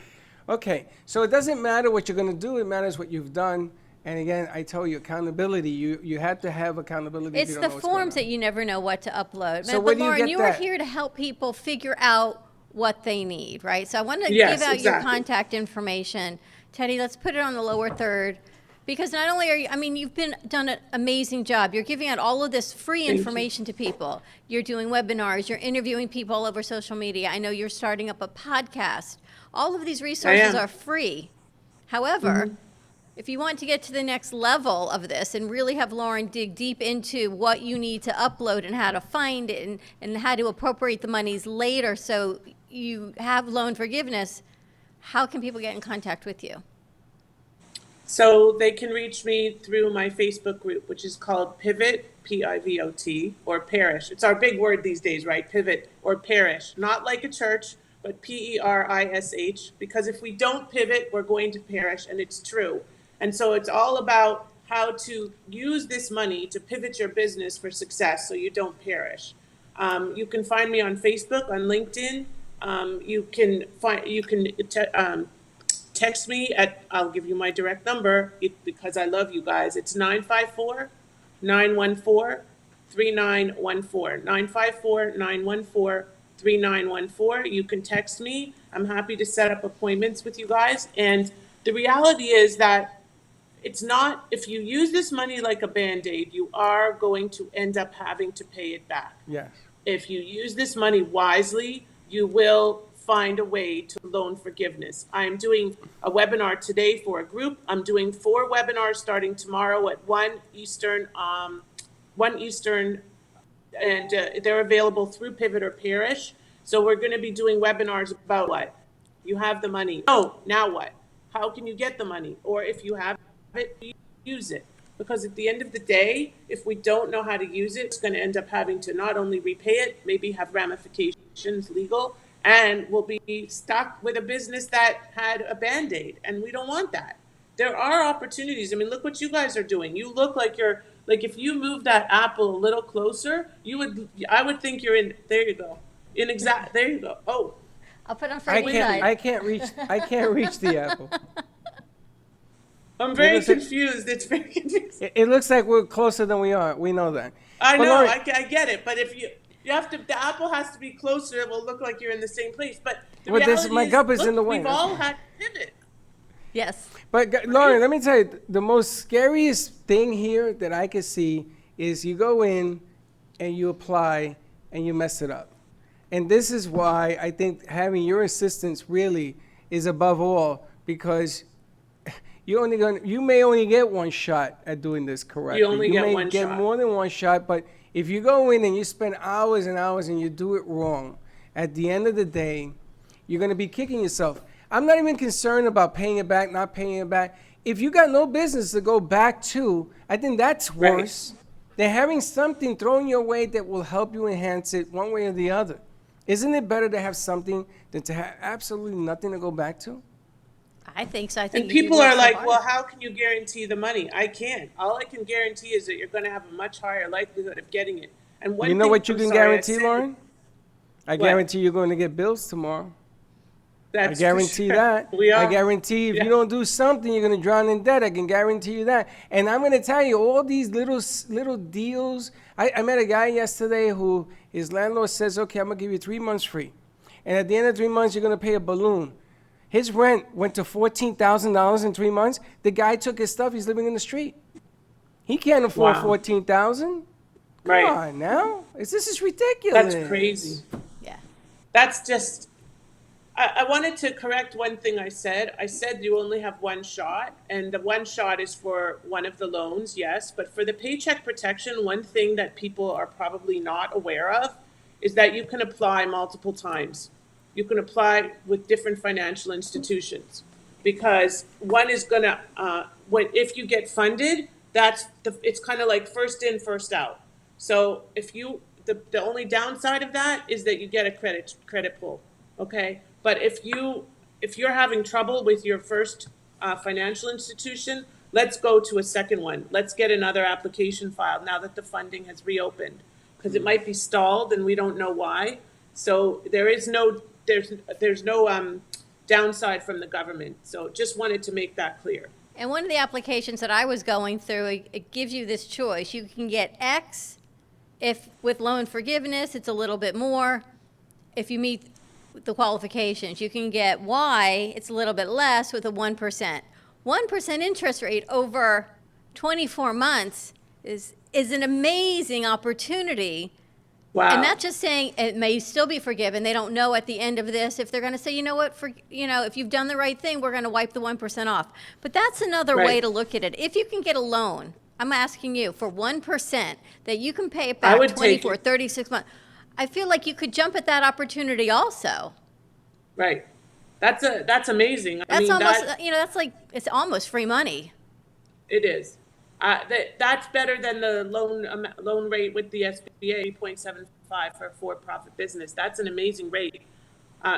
Okay, so it doesn't matter what you're going to do, it matters what you've done. And again, I tell you, accountability, you have to have accountability. if It's you don't the know what's going forms on. that you never know what to upload. So But where do you Lauren, get you are that? here to help people figure out what they need, right? So I want to Yes, give out your exactly. contact information. Teddy, let's put it on the lower third. Because not only are you, I mean, you've done an amazing job. You're giving out all of this free Thank you. information to people. You're doing webinars. You're interviewing people all over social media. I know you're starting up a podcast. All of these resources am. are free. However, if you want to get to the next level of this and really have Lauren dig deep into what you need to upload and how to find it and how to appropriate the monies later so you have loan forgiveness, how can people get in contact with you? So they can reach me through my Facebook group, which is called Pivot, Pivot, or Parish. It's our big word these days, right? Pivot or Parish. Not like a church, but Perish, because if we don't pivot, we're going to perish, and it's true. And so it's all about how to use this money to pivot your business for success so you don't perish. You can find me on Facebook, on LinkedIn. Text me I'll give you my direct number because I love you guys. It's 954-914-3914. 954-914-3914. You can text me. I'm happy to set up appointments with you guys. And the reality is that it's not, if you use this money like a Band-Aid, you are going to end up having to pay it back. Yes. If you use this money wisely, you will find a way to loan forgiveness. I'm doing a webinar today for a group. I'm doing 4 webinars starting tomorrow at 1 Eastern, and they're available through Pivot or Parish. So we're going to be doing webinars about what? You have the money. Oh, now what? How can you get the money? Or if you have it, use it. Because at the end of the day, if we don't know how to use it, it's going to end up having to not only repay it, maybe have ramifications legal, and we'll be stuck with a business that had a Band-Aid, and we don't want that. There are opportunities. I mean, look what you guys are doing. You look like you're, like if you move that apple a little closer, I would think you're in, there you go. There you go. Oh, I'll put on I Freddie's side. can't reach the apple. I'm very looks like- confused. It's very confusing. It looks like we're closer than we are. We know that. I But know, Lauren- I get it, but if you have to, the apple has to be closer. It will look like you're in the same place. But the Well, reality my is, cup is look, in the way. We've all had to pivot. Yes. But Lauren, let me tell you, the most scariest thing here that I could see is you go in and you apply and you mess it up. And this is why I think having your assistance really is above all, because you may only get one shot at doing this correctly. You only get may one get shot. more than one shot, but if you go in and you spend hours and hours and you do it wrong, at the end of the day, you're going to be kicking yourself. I'm not even concerned about paying it back, not paying it back. If you got no business to go back to, I think that's Right. worse than having something thrown your way that will help you enhance it one way or the other. Isn't it better to have something than to have absolutely nothing to go back to? I think so. I think And if you people work are so like, hard- well, how can you guarantee the money? I can't. All I can guarantee is that you're going to have a much higher likelihood of getting it. And one You know thing- what you I'm can sorry, I guarantee, said- Lauren? I What? guarantee you're going to get bills tomorrow. I That's for guarantee sure. that. We are. I guarantee if Yeah. you don't do something, you're going to drown in debt. I can guarantee you that. And I'm going to tell you, all these little deals. I met a guy yesterday who his landlord says, okay, I'm going to give you 3 months free. And at the end of 3 months, you're going to pay a balloon. His rent went to $14,000 in 3 months. The guy took his stuff. He's living in the street. He can't afford Wow. $14,000. Come Right. on now. This is ridiculous. That's crazy. Yeah. That's just, I wanted to correct one thing I said. I said you only have one shot, and the one shot is for one of the loans, yes. But for the Paycheck Protection, one thing that people are probably not aware of is that you can apply multiple times. You can apply with different financial institutions. because one is gonna, if you get funded, it's kind of like first in, first out. So the only downside of that is that you get a credit pull, okay? But if you're having trouble with your first financial institution, let's go to a second one. Let's get another application filed now that the funding has reopened, because it might be stalled and we don't know why. So there's no downside from the government. So just wanted to make that clear. And one of the applications that I was going through, it gives you this choice. You can get X. If with loan forgiveness, it's a little bit more. If you meet the qualifications, you can get Y, it's a little bit less with a 1%. 1% interest rate over 24 months is an amazing opportunity. Wow. And that's just saying it may still be forgiven. They don't know at the end of this if they're going to say, you know what, if you've done the right thing, we're going to wipe the 1% off. But that's another way to look at it. If you can get a loan, I'm asking you, for 1% that you can pay it back 24, 36 months, I feel like you could jump at that opportunity also. Right. That's amazing. That's like, it's almost free money. It is. That's better than the loan rate with the SBA, 0.75 for a for-profit business. That's an amazing rate.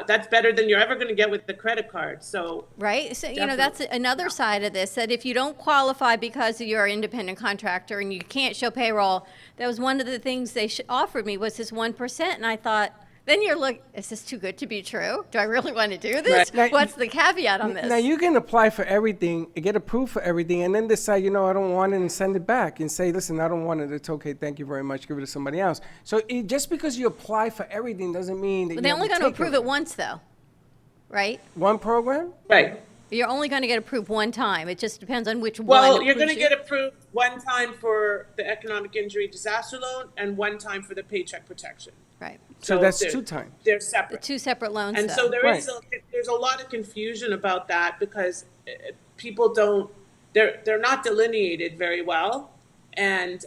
That's better than you're ever going to get with the credit card. So right. So that's another side of this. That if you don't qualify because you're an independent contractor and you can't show payroll, that was one of the things they offered me was this 1%, and I thought. Then you're like, is this too good to be true? Do I really want to do this? Right. What's the caveat on this? Now, you can apply for everything, get approved for everything, and then decide, I don't want it, and send it back and say, listen, I don't want it. It's okay. Thank you very much. Give it to somebody else. So just because you apply for everything doesn't mean that But they're only going to approve it once, though, right? One program? Right. You're only going to get approved one time. It just depends on which one. Well, you're going to get approved one time for the economic injury disaster loan and one time for the paycheck protection. Right. So that's 2 times. They're separate. Two separate loans. And so there's a lot of confusion about that because people they're not delineated very well. And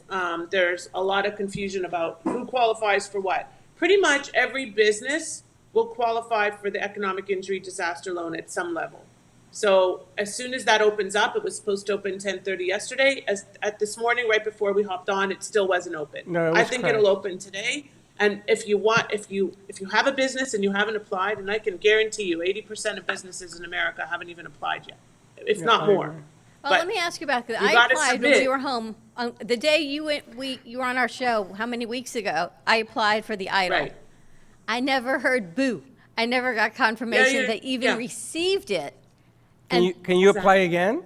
there's a lot of confusion about who qualifies for what. Pretty much every business will qualify for the economic injury disaster loan at some level. So as soon as that opens up, it was supposed to open 10:30 yesterday. At this morning, right before we hopped on, it still wasn't open. No, I think it'll open today. And if you have a business and you haven't applied, and I can guarantee you 80% of businesses in America haven't even applied yet, if not more. Well, let me ask you about that. I applied when we were home. The day you were on our show, how many weeks ago, I applied for the EIDL. Right. I never heard boo. I never got confirmation they even received it. Can you apply again?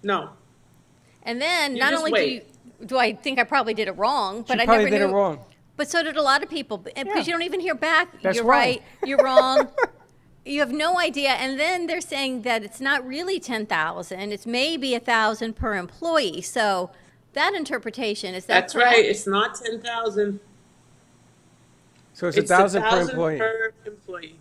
No. And then You not just only wait. do I think I probably did it wrong, but She I probably never did knew. it wrong. But so did a lot of people, because you don't even hear back. That's You're wrong. right. You're wrong. You have no idea. And then they're saying that it's not really 10,000. It's maybe 1,000 per employee. So that interpretation, is that That's correct? right. It's not 10,000. So it's 1,000 per employee. per employee.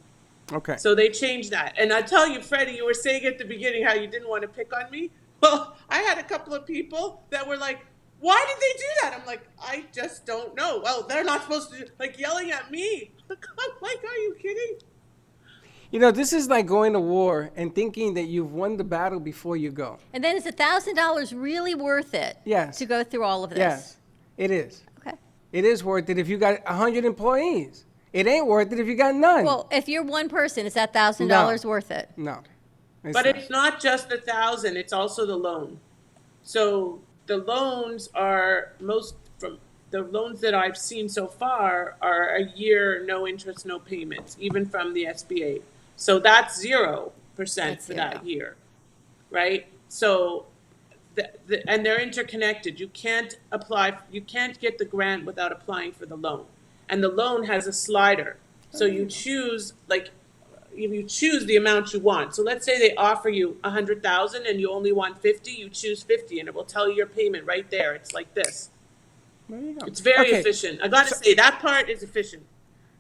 Okay. So they changed that. And I tell you, Freddie, you were saying at the beginning how you didn't want to pick on me. Well, I had a couple of people that were like, why did they do that? I'm like, I just don't know. Well, they're not supposed to, like, yelling at me. I'm like, are you kidding? This is like going to war and thinking that you've won the battle before you go. And then is $1,000 really worth it? Yes. To go through all of this? Yes, it is. Okay. It is worth it if you got 100 employees. It ain't worth it if you got none. Well, if you're one person, is that $1,000 worth it? No. But it's not just 1,000, it's also the loan. So the loans are the loans that I've seen so far are a year, no interest, no payments, even from the SBA. So that's 0% for that year, right? So, and they're interconnected. You can't get the grant without applying for the loan. And the loan has a slider. So you choose, you choose the amount you want. So let's say they offer you 100,000 and you only want 50, you choose 50 and it will tell you your payment right there. It's like this. There you go. It's very efficient. I got to say that part is efficient.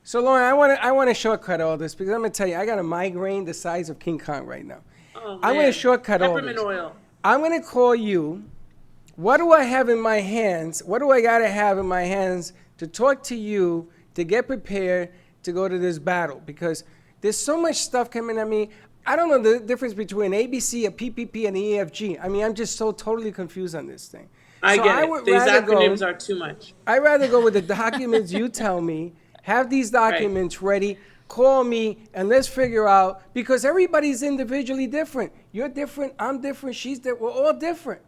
So Lauren, I want to shortcut all this because I'm going to tell you, I got a migraine the size of King Kong right now. Oh, I'm going to shortcut all this. Peppermint oil. I'm going to call you. What do I have in my hands? What do I got to have in my hands to talk to you to get prepared to go to this battle? Because there's so much stuff coming at me. I don't know the difference between ABC, a PPP, and an EFG. I mean, I'm just so totally confused on this thing. I So get would it. These rather acronyms are too much. I'd rather go with the documents you tell me, have these documents ready, call me, and let's figure out, because everybody's individually different. You're different, I'm different, she's different, we're all different.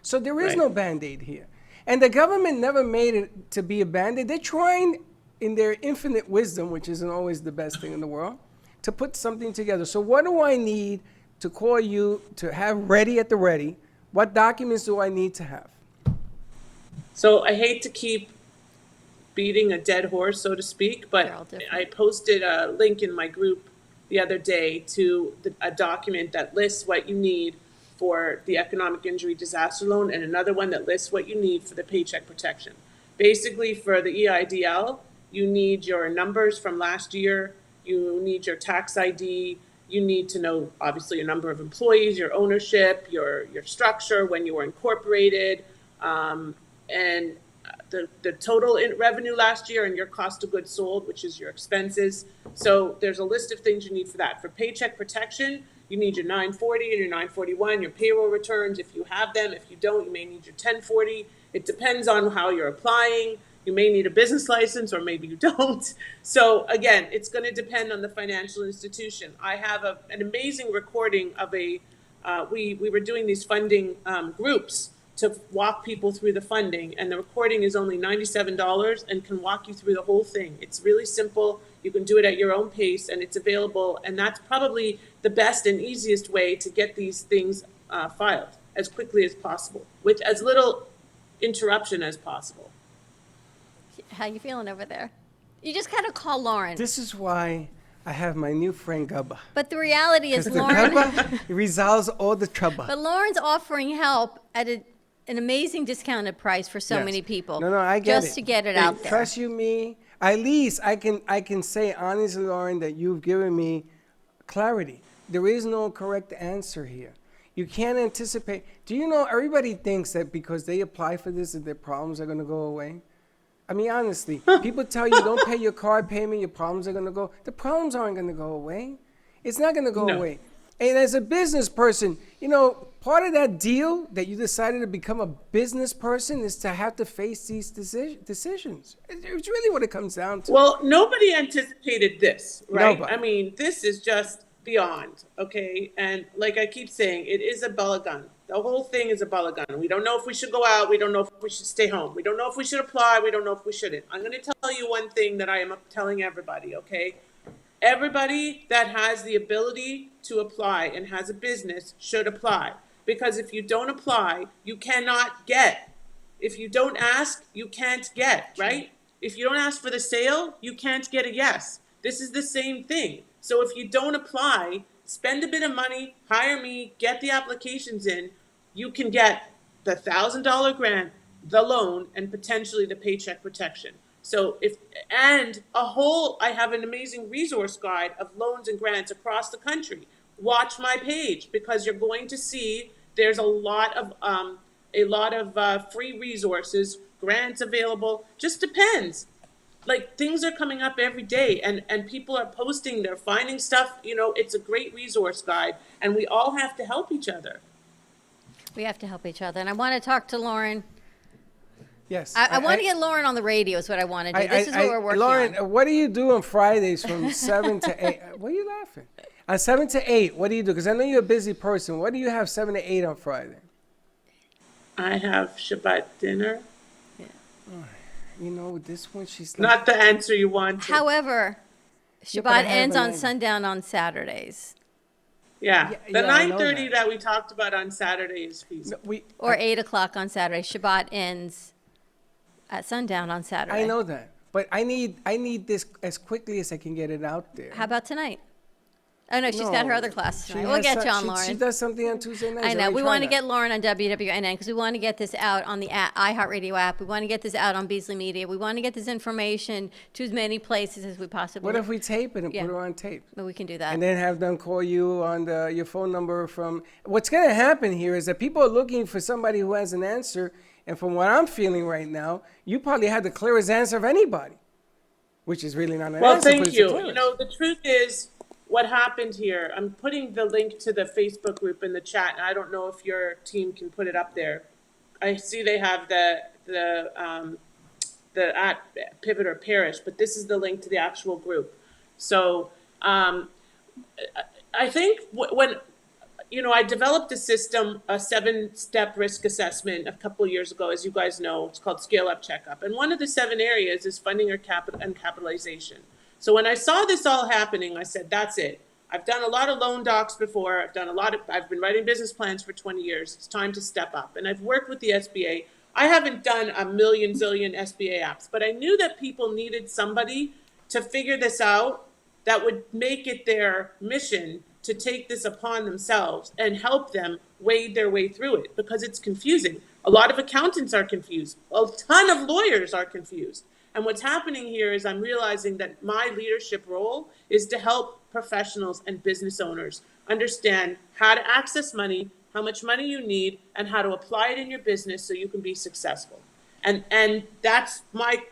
So there is Right. no Band-Aid here. And the government never made it to be a Band-Aid. They're trying, in their infinite wisdom, which isn't always the best thing in the world, to put something together. So what do I need to call you to have ready at the ready? What documents do I need to have? So I hate to keep beating a dead horse, so to speak, They're all but different. I posted a link in my group the other day to a document that lists what you need for the economic injury disaster loan, and another one that lists what you need for the paycheck protection. Basically, for the EIDL, you need your numbers from last year, you need your tax ID, you need to know, obviously, your number of employees, your ownership, your structure, when you were incorporated, and the total revenue last year and your cost of goods sold, which is your expenses. So there's a list of things you need for that. For paycheck protection, you need your 940 and your 941, your payroll returns if you have them. If you don't, you may need your 1040. It depends on how you're applying. You may need a business license or maybe you don't. So again, it's going to depend on the financial institution. I have an amazing recording of we were doing these funding groups to walk people through the funding, and the recording is only $97 and can walk you through the whole thing. It's really simple. You can do it at your own pace, and it's available, and that's probably the best and easiest way to get these things filed as quickly as possible, with as little interruption as possible. How you feeling over there? You just gotta call Lauren. This is why I have my new friend Gubba. But the reality is, Because the Lauren. Gubba resolves all the trouble. But Lauren's offering help at an amazing discounted price for so Yes. many people. No, I get it. Just to get it Hey, out there. Trust you, me. At least I can say honestly, Lauren, that you've given me clarity. There is no correct answer here. You can't anticipate. Do you know everybody thinks that because they apply for this that their problems are going to go away? I mean, honestly, people tell you don't pay your card payment, your problems are going to go. The problems aren't going to go away. It's not going to go No. away. And as a business person, you know, part of that deal that you decided to become a business person is to have to face these decisions. It's really what it comes down to. Well, nobody anticipated this, right? Nobody. I mean, this is just beyond, okay? And like I keep saying, it is a balagan. The whole thing is a balagan. We don't know if we should go out. We don't know if we should stay home. We don't know if we should apply. We don't know if we shouldn't. I'm going to tell you one thing that I am telling everybody, okay? Everybody that has the ability to apply and has a business should apply. Because if you don't apply, you cannot get. If you don't ask, you can't get, right? If you don't ask for the sale, you can't get a yes. This is the same thing. So if you don't apply, spend a bit of money, hire me, get the applications in, you can get the $1,000 grant, the loan, and potentially the paycheck protection. So I have an amazing resource guide of loans and grants across the country. Watch my page because you're going to see there's a lot of free resources, grants available. Just depends. Like things are coming up every day and people are posting, they're finding stuff, you know, it's a great resource guide and we all have to help each other. We have to help each other. And I want to talk to Lauren. Yes. I want to get Lauren on the radio is what I want to do. This is what we're working Lauren, on. what do you do on Fridays from 7 to 8? What are you laughing? On 7 to 8, what do you do? Because I know you're a busy person. What do you have 7 to 8 on Friday? I have Shabbat dinner. You know, this one, she's like, Not the answer you wanted. However, Yeah, but I Shabbat have ends a on name. sundown on Saturdays. Yeah, the yeah, I know 9:30 that. that we talked about on Saturday is feasible. we. Or 8 o'clock on Saturday. Shabbat ends at sundown on Saturday. I know that, but I need this as quickly as I can get it out there. How about tonight? Oh, no, she's got her No, other class she tonight. We'll has get you some- on, she Lauren. does something on Tuesday nights. I know. already We tried want to that. get Lauren on WWNN because we want to get this out on the iHeartRadio app. We want to get this out on Beasley Media. We want to get this information to as many places as we possibly What if we tape it and Yeah. put it on tape? But we can do that. And then have them call you on your phone number from. What's going to happen here is that people are looking for somebody who has an answer. And from what I'm feeling right now, you probably had the clearest answer of anybody, which is really not an Well, answer. but thank it's the you. clearest. You know, the truth is, what happened here, I'm putting the link to the Facebook group in the chat, and I don't know if your team can put it up there. I see they have the at Pivot or Perish, but this is the link to the actual group. So I think when, I developed a system, a 7-step risk assessment a couple of years ago, as you guys know. It's called Scale Up Checkup. And one of the 7 areas is funding or capital and capitalization. So when I saw this all happening, I said, that's it. I've done a lot of loan docs before. I've been writing business plans for 20 years. It's time to step up. And I've worked with the SBA. I haven't done a million zillion SBA apps, but I knew that people needed somebody to figure this out that would make it their mission to take this upon themselves and help them wade their way through it, because it's confusing. A lot of accountants are confused. A ton of lawyers are confused. And what's happening here is I'm realizing that my leadership role is to help professionals and business owners understand how to access money, how much money you need, and how to apply it in your business so you can be successful. And that's my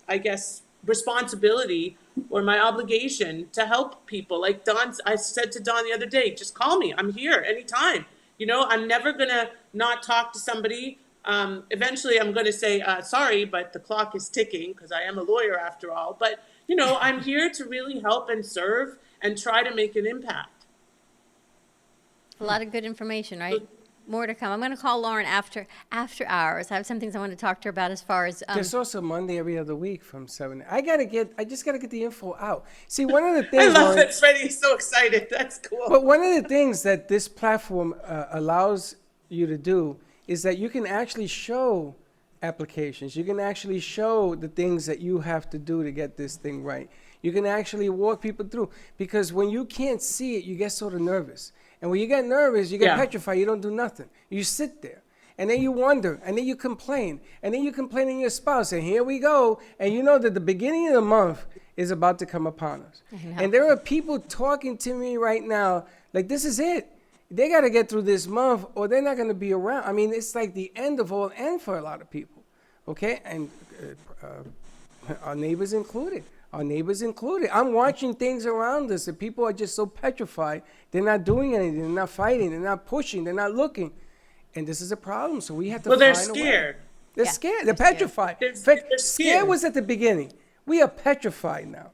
I guess, responsibility or my obligation to help people. Like Don, I said to Don the other day, just call me. I'm here anytime. I'm never going to not talk to somebody. Eventually I'm going to say, sorry, but the clock is ticking, because I am a lawyer after all. But, I'm here to really help and serve and try to make an impact. A lot of good information, right? More to come. I'm going to call Lauren after hours. I have some things I want to talk to her about as far as. There's also Monday every other week from 7. I just got to get the info out. See, one of the things. I love that Freddie's so excited. That's cool. But one of the things that this platform allows you to do is that you can actually show applications. You can actually show the things that you have to do to get this thing right. You can actually walk people through, because when you can't see it, you get sort of nervous. And when you get nervous, you get petrified, you don't do nothing. You sit there, and then you wonder, and then you complain, and then you complain to your spouse, and here we go. And you know that the beginning of the month is about to come upon us. And there are people talking to me right now, like, this is it. They got to get through this month, or they're not going to be around. I mean, it's like the end of all end for a lot of people, okay? And our neighbors included. I'm watching things around us, and people are just so petrified. They're not doing anything. They're not fighting. They're not pushing. They're not looking. And this is a problem, so we have to find a way. Well, they're scared. They're scared. They're petrified. They're In fact, scared. scared was at the beginning. We are petrified now.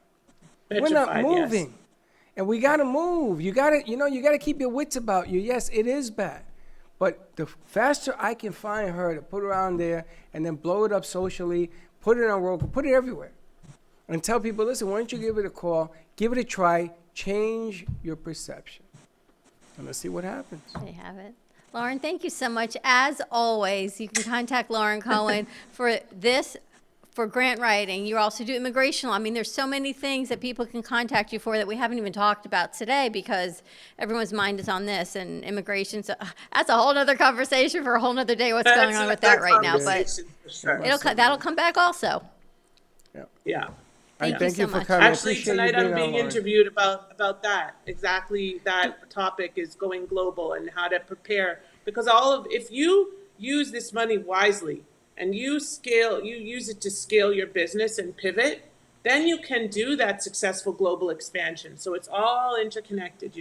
We're not moving. Yes. And we got to move. You got to keep your wits about you. Yes, it is bad. But the faster I can find her to put her on there and then blow it up socially, put it on Roku, put it everywhere, and tell people, listen, why don't you give it a call, give it a try, change your perception. And let's see what happens. They have it. Lauren, thank you so much. As always, you can contact Lauren Cohen for grant writing. You also do immigration law. I mean, there's so many things that people can contact you for that we haven't even talked about today, because everyone's mind is on this, and immigration. So that's a whole nother conversation for a whole nother day, what's going on with that right now. But that'll come back also. Yeah. Thank you so for much. coming. I Actually, appreciate you tonight I'm on, being Lauren. interviewed about that. Exactly, that topic is going global and how to prepare. Because if you use this money wisely and you use it to scale your business and pivot, then you can do that successful global expansion. So it's all interconnected.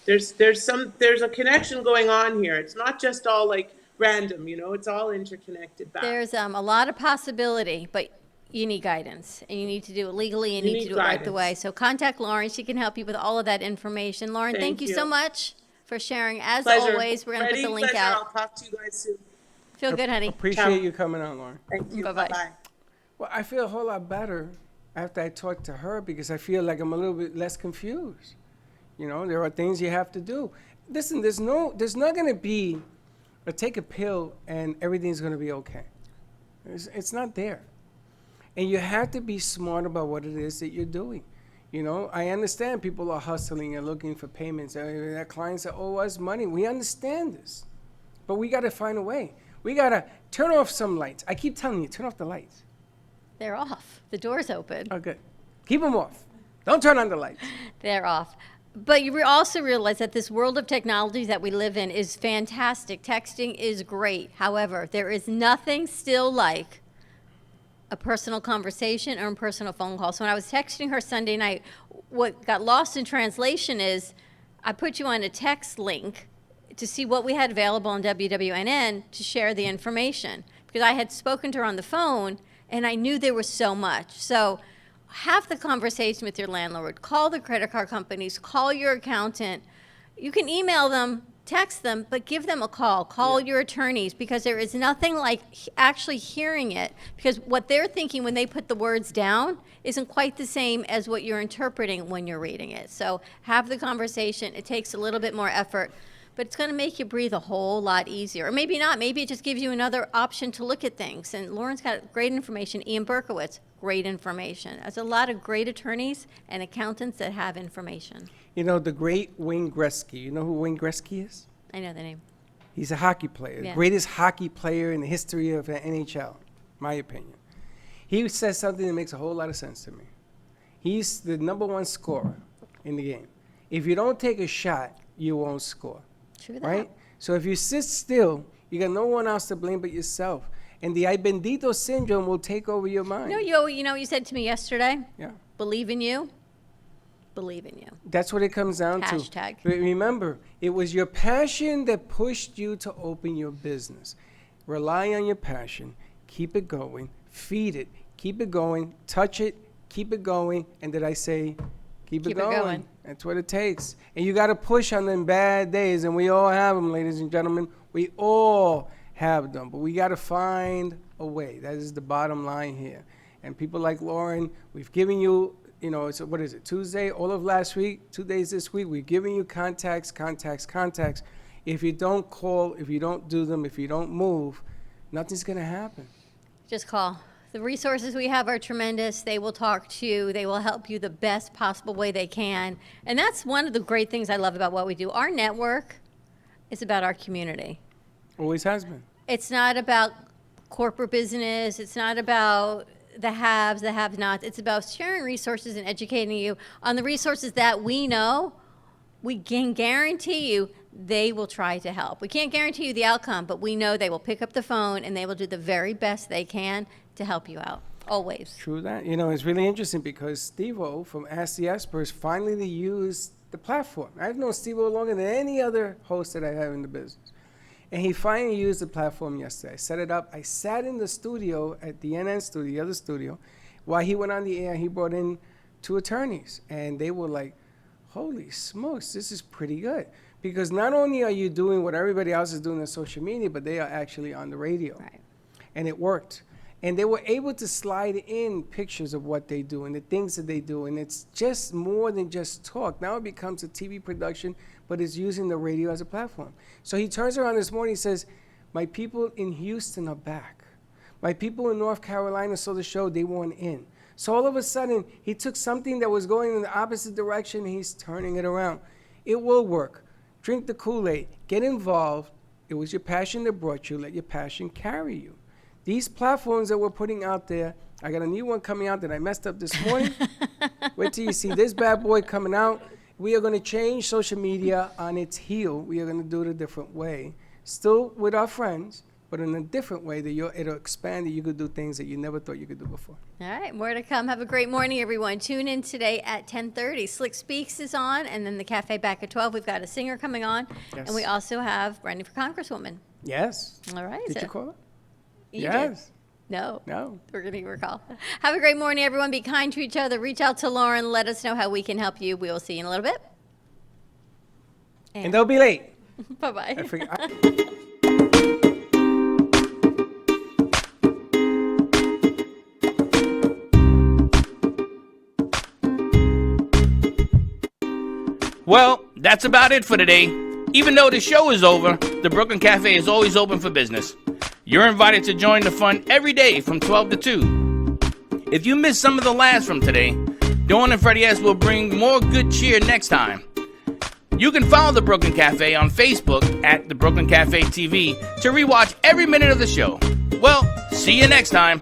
There's a connection going on here. It's not just all like random. It's all interconnected back. There's a lot of possibility, but you need guidance, and you need to do it legally, and you need to do it right the way. So contact Lauren. She can help you with all of that information. Lauren, thank you so much for sharing. As Pleasure. always, we're going to put the link Pleasure. out. I'll talk to you guys soon. Feel good, honey. Appreciate you coming on, Lauren. Thank you. Bye-bye. Bye-bye. Well, I feel a whole lot better after I talked to her, because I feel like I'm a little bit less confused. There are things you have to do. Listen, there's not going to be take a pill and everything's going to be okay. It's not there. And you have to be smart about what it is that you're doing. I understand people are hustling and looking for payments. Their clients that owe us money. We understand this. But we got to find a way. We got to turn off some lights. I keep telling you, turn off the lights. They're off. The door's open. Oh, good. Keep them off. Don't turn on the lights. They're off. But you also realize that this world of technology that we live in is fantastic. Texting is great. However, there is nothing still like a personal conversation or a personal phone call. So when I was texting her Sunday night, what got lost in translation is I put you on a text link to see what we had available on WWNN to share the information, because I had spoken to her on the phone and I knew there was so much. So have the conversation with your landlord, call the credit card companies, call your accountant. You can email them, text them, but give them a call. Call your attorneys, because there is nothing like actually hearing it, because what they're thinking when they put the words down isn't quite the same as what you're interpreting when you're reading it. So have the conversation. It takes a little bit more effort, but it's going to make you breathe a whole lot easier. Or maybe not. Maybe it just gives you another option to look at things. And Lauren's got great information. Ian Berkowitz, great information. There's a lot of great attorneys and accountants that have information. You know, the great Wayne Gretzky. You know who Wayne Gretzky is? I know the name. He's a hockey player, Yeah. the greatest hockey player in the history of the NHL, my opinion. He says something that makes a whole lot of sense to me. He's the #1 scorer in the game. If you don't take a shot, you won't score, True that. right? So if you sit still, you got no one else to blame but yourself. And the I bendito syndrome will take over your mind. No, you know what you said to me yesterday? Yeah. Believe in you. Believe in you. That's what it comes down to. Hashtag. Remember, it was your passion that pushed you to open your business. Rely on your passion. Keep it going. Feed it. Keep it going. Touch it. Keep it going. And did I say keep it going? That's what it takes. And you got to push on them bad days. And we all have them, ladies and gentlemen. We all have them. But we got to find a way. That is the bottom line here. And people like Lauren, we've given you, you know, it's, what is it, Tuesday, all of last week, 2 days this week, we're giving you contacts. If you don't call, if you don't do them, if you don't move, nothing's going to happen. Just call. The resources we have are tremendous. They will talk to you. They will help you the best possible way they can. And that's one of the great things I love about what we do. Our network is about our community. Always has been. It's not about corporate business. It's not about the haves, the have-nots. It's about sharing resources and educating you on the resources that we know. We can guarantee you they will try to help. We can't guarantee you the outcome, but we know they will pick up the phone and they will do the very best they can to help you out, always. True that. You know, it's really interesting because Steve-O from Ask the Experts finally used the platform. I've known Steve-O longer than any other host that I have in the business. And he finally used the platform yesterday. I set it up. I sat in the studio at the NN studio, the other studio, while he went on the air. He brought in 2 attorneys, and they were like, holy smokes, this is pretty good. Because not only are you doing what everybody else is doing on social media, but they are actually on the radio. Right. And it worked. And they were able to slide in pictures of what they do and the things that they do. And it's just more than just talk. Now it becomes a TV production, but it's using the radio as a platform. So he turns around this morning and says, my people in Houston are back. My people in North Carolina saw the show, they weren't in. So all of a sudden, he took something that was going in the opposite direction, and he's turning it around. It will work. Drink the Kool-Aid. Get involved. It was your passion that brought you. Let your passion carry you. These platforms that we're putting out there, I got a new one coming out that I messed up this morning. Wait till you see this bad boy coming out. We are going to change social media on its heel. We are going to do it a different way. Still with our friends, but in a different way that it'll expand that you could do things that you never thought you could do before. All right, more to come. Have a great morning, everyone. Tune in today at 10:30. Slick Speaks is on, and then the cafe back at 12. We've got a singer coming on, Yes. and we also have Running for Congresswoman. Yes. All right. Did so you call it? you Yes. did. No. No. We're going to give her a call. Have a great morning, everyone. Be kind to each other. Reach out to Lauren. Let us know how we can help you. We will see you in a little bit. And don't be late. Bye-bye. I forget. Well, that's about it for today. Even though the show is over, the Brooklyn Cafe is always open for business. You're invited to join the fun every day from 12 to 2. If you missed some of the laughs from today, Dawn and Freddie S. will bring more good cheer next time. You can follow the Brooklyn Cafe on Facebook at the Brooklyn Cafe TV to rewatch every minute of the show. Well, see you next time.